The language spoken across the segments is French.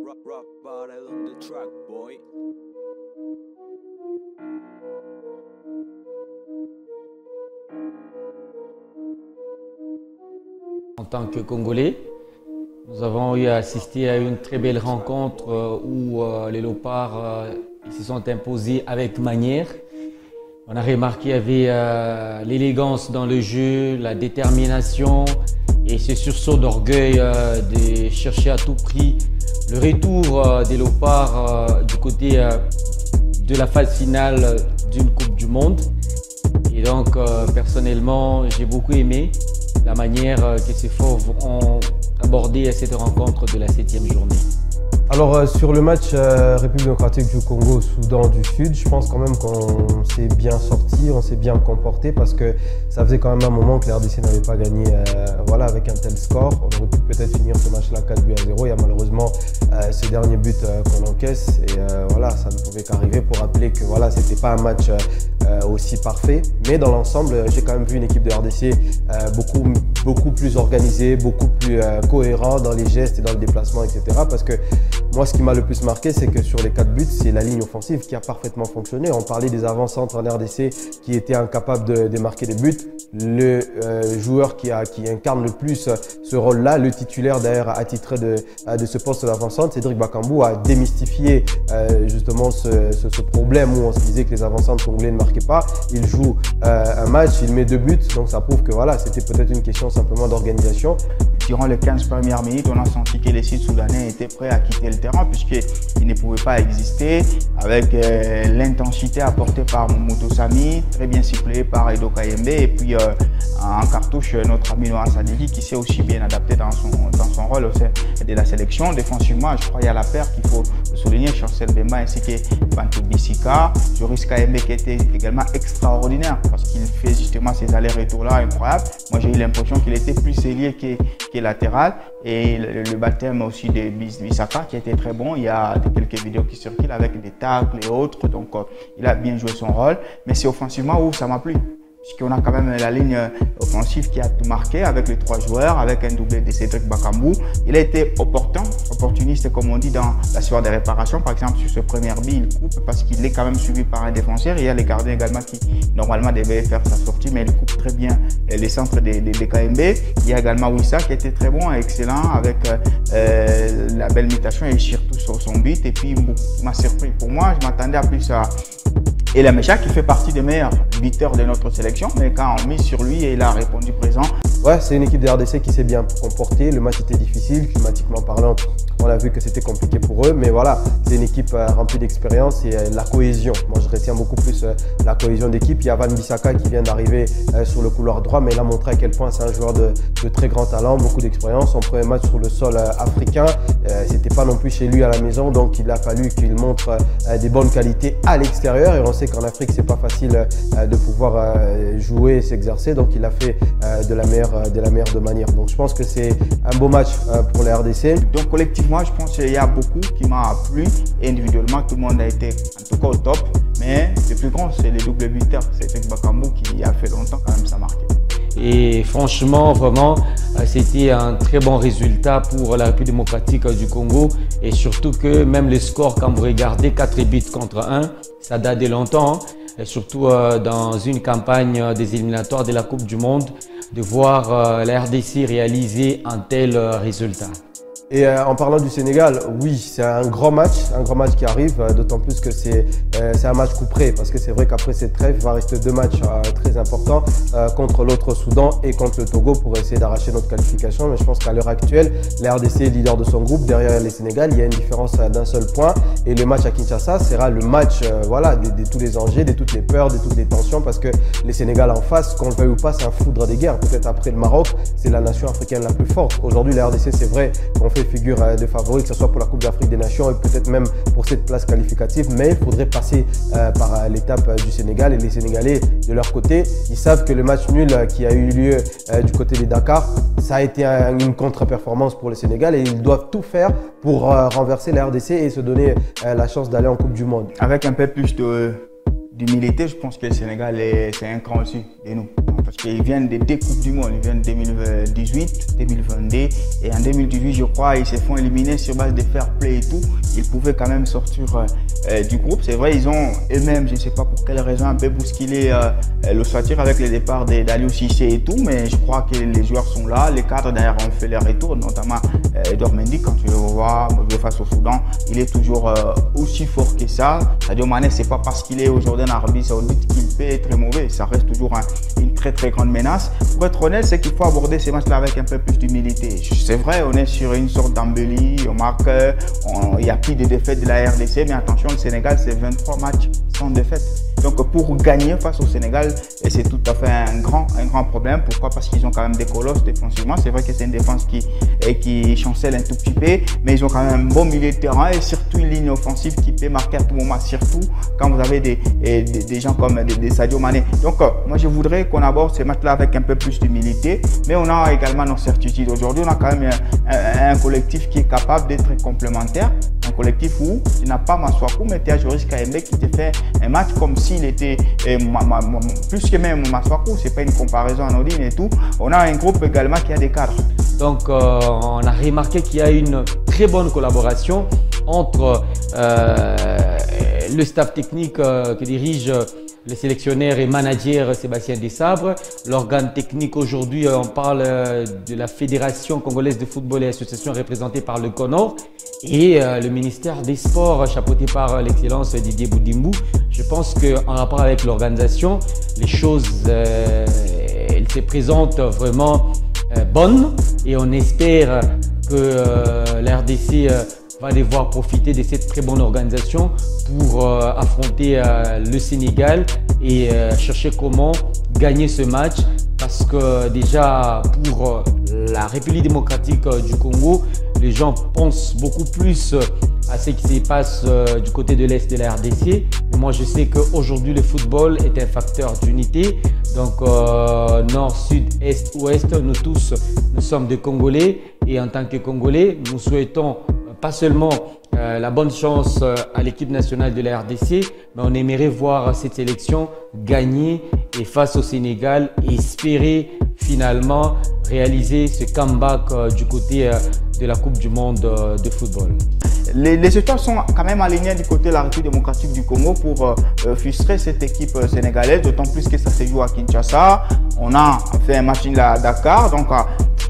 Rock bottle on the track, boy. En tant que Congolais, nous avons eu à assister à une très belle rencontre où les Léopards se sont imposés avec manière. On a remarqué qu'il y avait l'élégance dans le jeu, la détermination et ce sursaut d'orgueil de chercher à tout prix le retour des Léopards du côté de la phase finale d'une Coupe du Monde. Et donc personnellement, j'ai beaucoup aimé la manière que ces Fauves ont abordé cette rencontre de la 7e journée. Alors sur le match République démocratique du Congo, Soudan du Sud, je pense quand même qu'on s'est bien sorti, on s'est bien comporté parce que ça faisait quand même un moment que la RDC n'avait pas gagné voilà, avec un tel score. On aurait pu peut-être finir ce match-là 4-0. Il y a malheureusement ce dernier but qu'on encaisse et voilà, ça ne pouvait qu'arriver pour rappeler que voilà, c'était pas un match aussi parfait. Mais dans l'ensemble, j'ai quand même vu une équipe de RDC beaucoup plus organisée, beaucoup plus cohérente dans les gestes et dans le déplacement, etc. Parce que moi, ce qui m'a le plus marqué, c'est que sur les 4 buts, c'est la ligne offensive qui a parfaitement fonctionné. On parlait des avant-centres en RDC qui étaient incapables de marquer des buts. Le joueur qui incarne le plus ce rôle-là, le titulaire d'ailleurs attitré de ce poste d'avant-centre, Cédric Bakambu, a démystifié justement ce problème où on se disait que les avant-centres congolais ne marquaient pas. Il joue un match, il met 2 buts, donc ça prouve que voilà, c'était peut-être une question simplement d'organisation. Durant les 15 premières minutes, on a senti que les Sud-Soudanais étaient prêts à quitter le terrain puisqu'ils ne pouvaient pas exister avec l'intensité apportée par Momoto Sami, très bien sifflé par Edo Kayembe et puis en cartouche notre ami Noah Sadiki qui s'est aussi bien adapté dans son rôle au sein de la sélection. Défensivement, je crois qu'il y a la paire qu'il faut souligner, Chancel Bemba ainsi que Bantou Bissika, Joris Kayembe qui était également extraordinaire parce qu'il fait justement ces allers-retours là incroyables. Moi j'ai eu l'impression qu'il était plus ailier que latéral et le baptême aussi de Bissaka qui était très bon. Il y a quelques vidéos qui circulent avec des tacles et autres, donc il a bien joué son rôle, mais c'est offensivement où ça m'a plu. Puisqu'on a quand même la ligne offensive qui a tout marqué avec les 3 joueurs, avec un doublé de Cédric Bakambu. Il a été opportuniste comme on dit dans la suite des réparations. Par exemple, sur ce premier but, il coupe parce qu'il est quand même suivi par un défenseur. Il y a les gardiens également qui normalement devaient faire sa sortie, mais il coupe très bien les centres des KMB. Il y a également Wissa qui était très bon, excellent avec la belle mutation et surtout sur son but. Et puis, il m'a surpris. Pour moi, je m'attendais à plus à Elia Mecha qui fait partie des meilleurs buteurs de notre sélection, mais quand on mise sur lui, il a répondu présent. Ouais, c'est une équipe de RDC qui s'est bien comportée. Le match était difficile, climatiquement parlant. On a vu que c'était compliqué pour eux, mais voilà, c'est une équipe remplie d'expérience et la cohésion. Moi, je retiens beaucoup plus la cohésion d'équipe. Il y a Van Bissaka qui vient d'arriver sur le couloir droit, mais il a montré à quel point c'est un joueur de très grand talent, beaucoup d'expérience. Son premier match sur le sol africain, c'était pas non plus chez lui à la maison, donc il a fallu qu'il montre des bonnes qualités à l'extérieur. Et on sait qu'en Afrique, c'est pas facile de pouvoir jouer et s'exercer, donc il a fait de la meilleure de manière. Donc je pense que c'est un beau match pour la RDC. Donc collectivement, je pense qu'il y a beaucoup qui m'a plu. Et individuellement, tout le monde a été en tout cas au top. Mais le plus grand, c'est les doubles buteurs. C'est Cédric Bakambu qui a fait longtemps quand même ça marqué. Et franchement, vraiment, c'était un très bon résultat pour la République démocratique du Congo. Et surtout que même le score, quand vous regardez 4 buts contre 1, ça date de longtemps. Et surtout dans une campagne des éliminatoires de la Coupe du Monde, de voir la RDC réaliser un tel résultat. Et en parlant du Sénégal, oui, c'est un grand match qui arrive, d'autant plus que c'est un match couperé, parce que c'est vrai qu'après cette trêve, il va rester 2 matchs très importants contre l'autre Soudan et contre le Togo pour essayer d'arracher notre qualification. Mais je pense qu'à l'heure actuelle, la RDC est leader de son groupe, derrière les Sénégal, il y a une différence d'un seul point. Et le match à Kinshasa sera le match voilà, de tous les enjeux, de toutes les peurs, de toutes les tensions, parce que les Sénégal en face, qu'on le veuille ou pas, c'est un foudre des guerres. Peut-être après le Maroc, c'est la nation africaine la plus forte. Aujourd'hui, la RDC, c'est vrai qu'on fait figure de favori, que ce soit pour la Coupe d'Afrique des Nations et peut-être même pour cette place qualificative, mais il faudrait passer par l'étape du Sénégal. Et les Sénégalais, de leur côté, ils savent que le match nul qui a eu lieu du côté de Dakar, ça a été une contre-performance pour le Sénégal et ils doivent tout faire pour renverser la RDC et se donner la chance d'aller en Coupe du Monde. Avec un peu plus d'humilité, je pense que le Sénégal, c'est un cran au-dessus de nous. parce qu'ils viennent des deux Coupes du Monde. Ils viennent 2018, 2022 et en 2018, je crois, ils se font éliminer sur base de fair play et tout. Ils pouvaient quand même sortir du groupe. C'est vrai, ils ont eux-mêmes, je ne sais pas pour quelle raison, un peu bousculé le sortir avec le départ d'Aliou Cissé et tout, mais je crois que les joueurs sont là. Les cadres d'ailleurs ont fait leur retour, notamment Edouard Mendy, quand tu le vois face au Soudan, il est toujours aussi fort que ça. Sadio Mané, c'est pas parce qu'il est aujourd'hui en Arabie Saoudite qu'il peut être mauvais. Ça reste toujours une très grande menace. Pour être honnête, c'est qu'il faut aborder ces matchs-là avec un peu plus d'humilité. C'est vrai, on est sur une sorte d'embellie, on marque, il n'y a plus de défaites de la RDC, mais attention, le Sénégal, c'est 23 matchs sans défaite. Donc pour gagner face au Sénégal, c'est tout à fait un grand problème. Pourquoi? Parce qu'ils ont quand même des colosses défensivement. C'est vrai que c'est une défense qui chancelle un tout petit peu, mais ils ont quand même un bon milieu de terrain et surtout une ligne offensive qui peut marquer à tout moment, surtout quand vous avez des gens comme des Sadio Mané. Donc moi je voudrais qu'on aborde ces matchs-là avec un peu plus d'humilité, mais on a également nos certitudes. Aujourd'hui, on a quand même un collectif qui est capable d'être complémentaire. Un collectif où tu n'as pas Masuaku, mais tu as Joris Kaembe qui te fait un match comme s'il était plus que même Masuaku. Ce n'est pas une comparaison anodine et tout. On a un groupe également qui a des cadres. Donc, on a remarqué qu'il y a une très bonne collaboration entre le staff technique que dirige le sélectionneur et manager Sébastien Desabre. L'organe technique aujourd'hui, on parle de la Fédération congolaise de football et association représentée par le CONOR et le ministère des Sports chapeauté par l'excellence Didier Boudimbou. Je pense qu'en rapport avec l'organisation, les choses elles se présentent vraiment bonnes et on espère que la RDC va devoir profiter de cette très bonne organisation pour affronter le Sénégal et chercher comment gagner ce match, parce que déjà pour la République démocratique du Congo, les gens pensent beaucoup plus à ce qui se passe du côté de l'Est de la RDC. Moi, je sais qu'aujourd'hui, le football est un facteur d'unité. Donc, nord, sud, est, ouest, nous tous, nous sommes des Congolais. Et en tant que Congolais, nous souhaitons pas seulement la bonne chance à l'équipe nationale de la RDC, mais on aimerait voir cette sélection gagner et face au Sénégal et espérer finalement réaliser ce comeback du côté de la Coupe du Monde de football. Les étoiles sont quand même alignées du côté de la République démocratique du Congo pour frustrer cette équipe sénégalaise, d'autant plus que ça se joue à Kinshasa. On a fait un match à Dakar, donc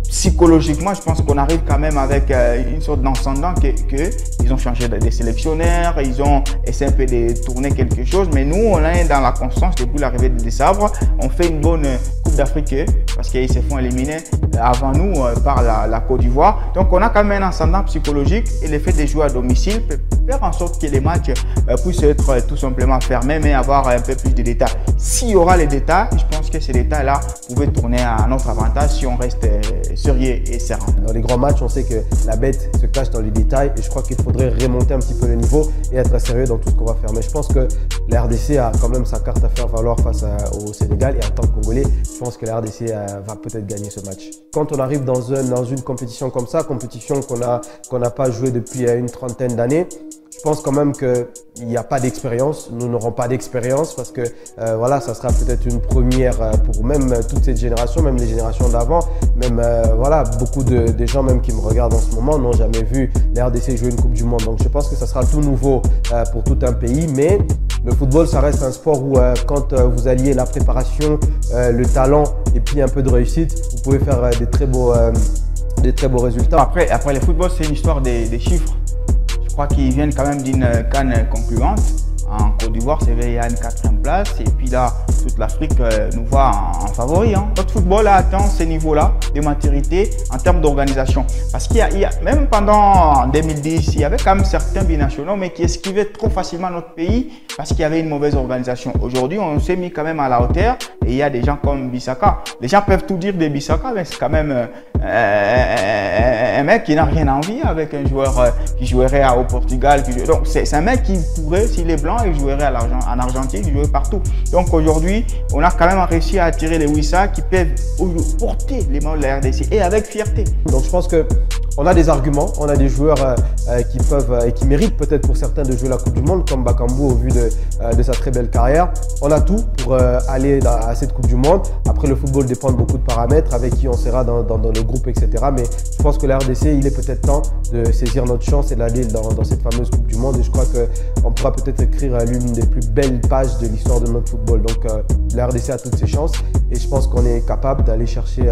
psychologiquement, je pense qu'on arrive quand même avec une sorte d'ascendant qu'ils ont changé de sélectionneurs, ils ont essayé un peu de tourner quelque chose, mais nous, on est dans la constance depuis l'arrivée de Desabre. On fait une bonne Coupe d'Afrique parce qu'ils se font éliminer avant nous par la Côte d'Ivoire. Donc, on a quand même un ascendant psychologique et le fait de jouer à domicile peut faire en sorte que les matchs puissent être tout simplement fermés, mais avoir un peu plus de détails. S'il y aura les détails, je pense que ces détails-là pouvaient tourner à notre avantage si on reste sérieux et serein. Dans les grands matchs, on sait que la bête se cache dans les détails et je crois qu'il faudrait remonter un petit peu le niveau et être sérieux dans tout ce qu'on va faire. Mais je pense que la RDC a quand même sa carte à faire valoir face au Sénégal et en tant que Congolais, je pense que la RDC va peut-être gagner ce match. Quand on arrive dans une compétition comme ça, compétition qu'on n'a pas joué depuis une trentaine d'années, je pense quand même qu'il n'y a pas d'expérience. Nous n'aurons pas d'expérience parce que voilà, ça sera peut-être une première pour même toute cette génération, même les générations d'avant. Même voilà, beaucoup de gens même qui me regardent en ce moment n'ont jamais vu la RDC jouer une Coupe du Monde. Donc je pense que ça sera tout nouveau pour tout un pays. Mais le football, ça reste un sport où quand vous alliez la préparation, le talent et puis un peu de réussite, vous pouvez faire des très beaux résultats. Après le football, c'est une histoire des chiffres. Je crois qu'ils viennent quand même d'une CAN concluante. En Côte d'Ivoire, c'est vrai, il y a une 4e place. Et puis là, toute l'Afrique nous voit en favori. Notre football a atteint ce niveau-là de maturité en termes d'organisation. Parce qu'il y a, même pendant 2010, il y avait quand même certains binationaux, mais qui esquivaient trop facilement notre pays parce qu'il y avait une mauvaise organisation. Aujourd'hui, on s'est mis quand même à la hauteur et il y a des gens comme Bissaka. Les gens peuvent tout dire de Bissaka, mais c'est quand même un mec qui n'a rien à envier avec un joueur qui jouerait au Portugal. Donc, c'est un mec qui pourrait, s'il est blanc, il jouerait en Argentine, il jouerait partout. Donc aujourd'hui, on a quand même réussi à attirer les Wissa qui peuvent porter les mains de la RDC et avec fierté. Donc je pense que on a des arguments, on a des joueurs qui peuvent et qui méritent peut-être pour certains de jouer la Coupe du Monde, comme Bakambu au vu de sa très belle carrière. On a tout pour aller à cette Coupe du Monde. Après, le football dépend de beaucoup de paramètres, avec qui on sera dans le groupe, etc. Mais je pense que la RDC, il est peut-être temps de saisir notre chance et d'aller dans cette fameuse Coupe du Monde. Et je crois qu'on pourra peut-être écrire l'une des plus belles pages de l'histoire de notre football. Donc la RDC a toutes ses chances et je pense qu'on est capable d'aller chercher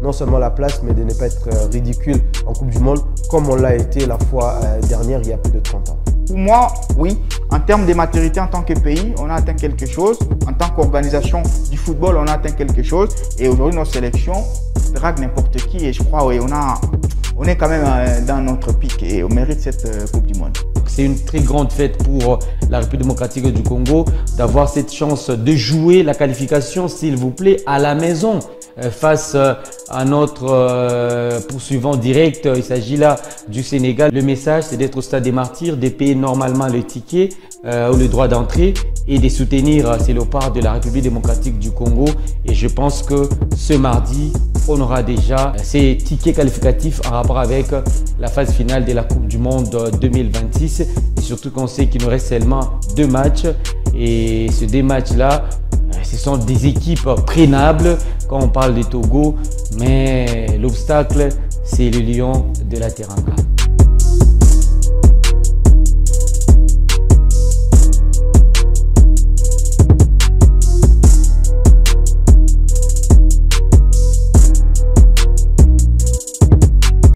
non seulement la place, mais de ne pas être ridicule en Coupe du Monde, comme on l'a été la fois dernière, il y a plus de 30 ans. Pour moi, oui, en termes de maturité en tant que pays, on a atteint quelque chose. En tant qu'organisation du football, on a atteint quelque chose. Et aujourd'hui, nos sélections draguent n'importe qui. Et je crois, oui, on est quand même dans notre pic et on mérite cette Coupe du Monde. C'est une très grande fête pour la République démocratique du Congo d'avoir cette chance de jouer la qualification, s'il vous plaît, à la maison face à notre poursuivant direct. Il s'agit là du Sénégal. Le message, c'est d'être au Stade des Martyrs, de payer normalement le ticket ou le droit d'entrée et de soutenir ces léopards de la République démocratique du Congo. Et je pense que ce mardi, on aura déjà ces tickets qualificatifs en rapport avec la phase finale de la Coupe du Monde 2026. Et surtout qu'on sait qu'il nous reste seulement 2 matchs. Et ces 2 matchs-là, ce sont des équipes prenables quand on parle du Togo. Mais l'obstacle, c'est le lion de la Teranga.